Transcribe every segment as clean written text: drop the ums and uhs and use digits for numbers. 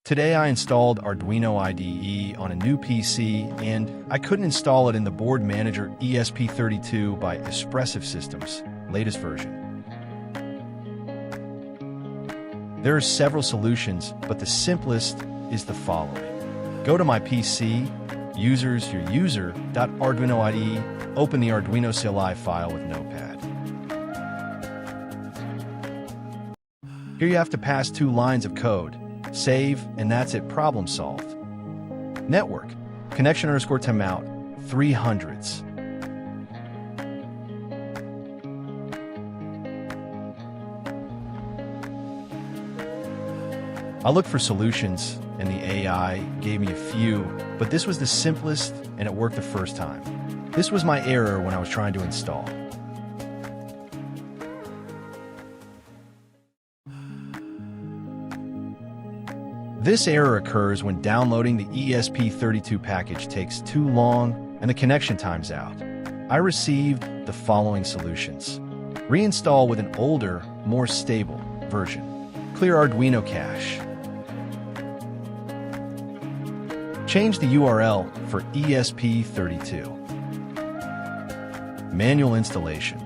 Today I installed Arduino IDE on a new PC and I couldn't install it in the Board Manager ESP32 by Espressif Systems, latest version. There are several solutions, but the simplest is the following. Go to my PC, users, your user.arduino IDE, open the Arduino CLI file with Notepad. Here you have to pass 2 lines of code. Save, and that's it, problem solved. Network, connection underscore timeout, 300s. I looked for solutions, and the AI gave me a few, but this was the simplest, and it worked the first time. This was my error when I was trying to install. This error occurs when downloading the ESP32 package takes too long and the connection times out. I received the following solutions. Reinstall with an older, more stable version. Clear Arduino cache. Change the URL for ESP32. Manual installation.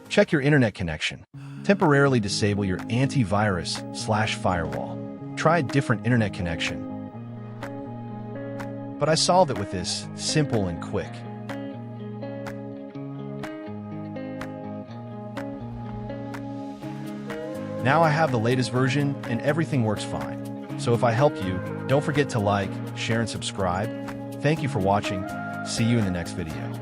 Check your internet connection. Temporarily disable your antivirus/firewall. Try a different internet connection. But I solved it with this, simple and quick. Now I have the latest version and everything works fine. So if I helped you, don't forget to like, share, and subscribe. Thank you for watching. See you in the next video.